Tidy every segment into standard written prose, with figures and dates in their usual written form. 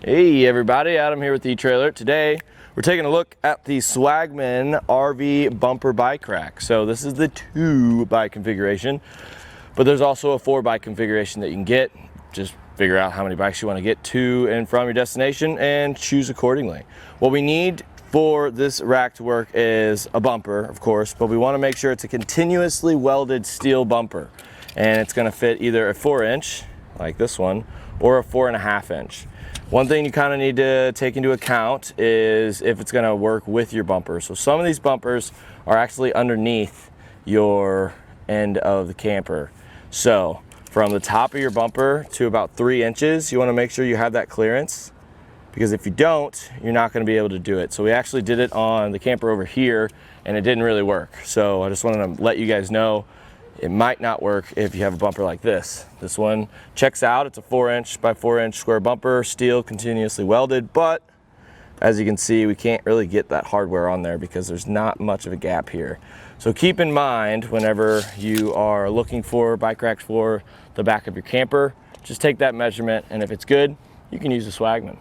Hey everybody, Adam here with the etrailer. Today we're taking a look at the Swagman RV bumper bike rack. So this is the 2 bike configuration, but there's also a 4 bike configuration that you can get. Just figure out how many bikes you want to get to and from your destination and choose accordingly. What we need for this rack to work is a bumper, of course, but we want to make sure it's a continuously welded steel bumper, and it's going to fit either a 4-inch like this one or a 4.5-inch. One thing you kind of need to take into account is if it's going to work with your bumper. So some of these bumpers are actually underneath your end of the camper. So from the top of your bumper to about 3 inches, you want to make sure you have that clearance, because if you don't, you're not going to be able to do it. So we actually did it on the camper over here and it didn't really work. So I just wanted to let you guys know it might not work if you have a bumper like this. This one checks out. It's a 4-inch by 4-inch square bumper, steel, continuously welded, but as you can see, we can't really get that hardware on there because there's not much of a gap here. So keep in mind whenever you are looking for bike racks for the back of your camper, just take that measurement, and if it's good, you can use the Swagman.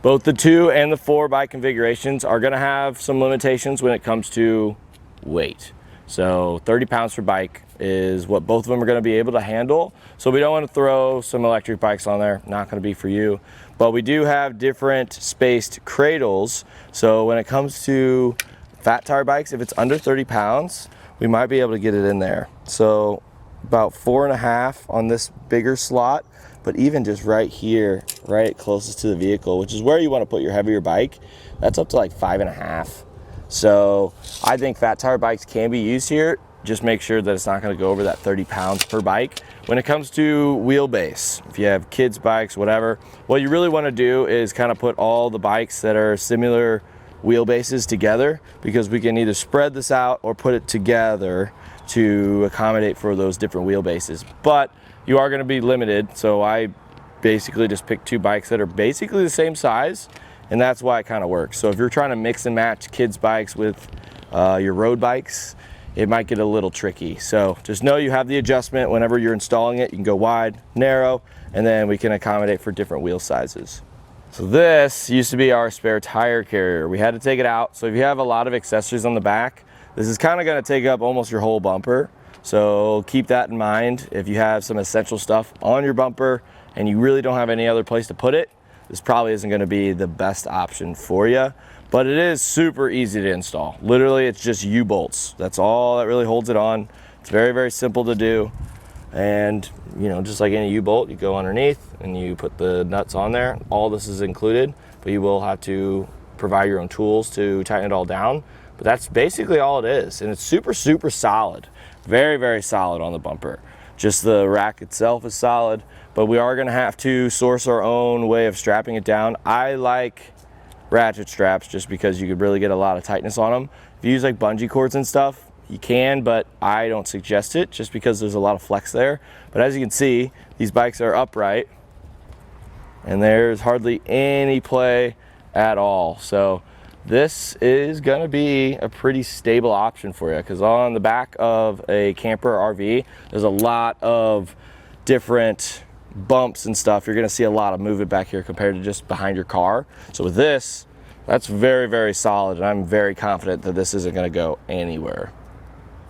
Both the 2 and the 4 bike configurations are gonna have some limitations when it comes to weight. So 30 pounds per bike is what both of them are going to be able to handle. So we don't want to throw some electric bikes on there, not going to be for you. But we do have different spaced cradles. So when it comes to fat tire bikes, if it's under 30 pounds, we might be able to get it in there. So about 4.5 on this bigger slot, but even just right here, right closest to the vehicle, which is where you want to put your heavier bike, that's up to like 5.5. So I think fat tire bikes can be used here. Just make sure that it's not going to go over that 30 pounds per bike. When it comes to wheelbase, if you have kids bikes, whatever, what you really want to do is kind of put all the bikes that are similar wheelbases together, because we can either spread this out or put it together to accommodate for those different wheelbases. But you are going to be limited, so I basically just picked 2 bikes that are basically the same size, and that's why it kind of works. So if you're trying to mix and match kids bikes with your road bikes, it might get a little tricky. So just know you have the adjustment whenever you're installing it. You can go wide, narrow, and then we can accommodate for different wheel sizes. So this used to be our spare tire carrier. We had to take it out. So if you have a lot of accessories on the back, this is kind of going to take up almost your whole bumper. So keep that in mind. If you have some essential stuff on your bumper and you really don't have any other place to put it, this probably isn't going to be the best option for you, but it is super easy to install. Literally, it's just U-bolts. That's all that really holds it on. It's very, very simple to do. And, you know, just like any U-bolt, you go underneath and you put the nuts on there. All this is included, but you will have to provide your own tools to tighten it all down. But that's basically all it is. And it's super, super solid. Very, very solid on the bumper. Just the rack itself is solid, but we are going to have to source our own way of strapping it down. I like ratchet straps just because you could really get a lot of tightness on them. If you use like bungee cords and stuff, you can, but I don't suggest it just because there's a lot of flex there. But as you can see, these bikes are upright and there's hardly any play at all. So this is going to be a pretty stable option for you, because on the back of a camper RV, there's a lot of different bumps and stuff. You're going to see a lot of movement back here compared to just behind your car. So with this, that's very, very solid, and I'm very confident that this isn't going to go anywhere.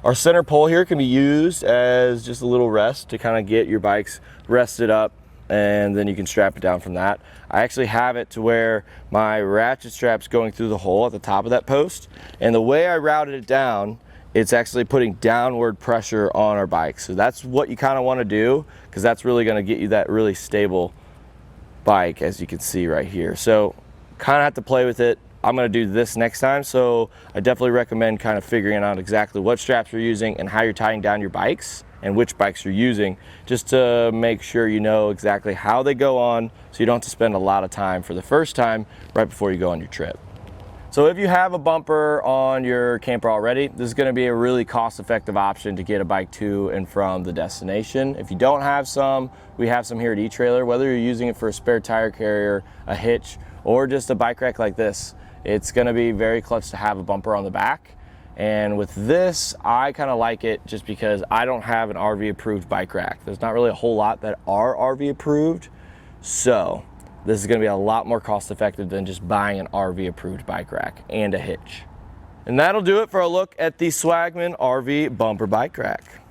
Our center pole here can be used as just a little rest to kind of get your bikes rested up, and then you can strap it down from that. I actually have it to where my ratchet strap's going through the hole at the top of that post, and the way I routed it down, it's actually putting downward pressure on our bike. So that's what you kind of want to do, because that's really going to get you that really stable bike, as you can see right here. So kind of have to play with it. I'm going to do this next time, so I definitely recommend kind of figuring out exactly what straps you're using and how you're tying down your bikes and which bikes you're using, just to make sure you know exactly how they go on, so you don't have to spend a lot of time for the first time right before you go on your trip. So if you have a bumper on your camper already, this is going to be a really cost-effective option to get a bike to and from the destination. If you don't have some, we have some here at eTrailer. Whether you're using it for a spare tire carrier, a hitch, or just a bike rack like this, it's going to be very clutch to have a bumper on the back. And with this, I kind of like it just because I don't have an RV approved bike rack. There's not really a whole lot that are RV approved. So this is going to be a lot more cost effective than just buying an RV approved bike rack and a hitch. And that'll do it for a look at the Swagman RV bumper bike rack.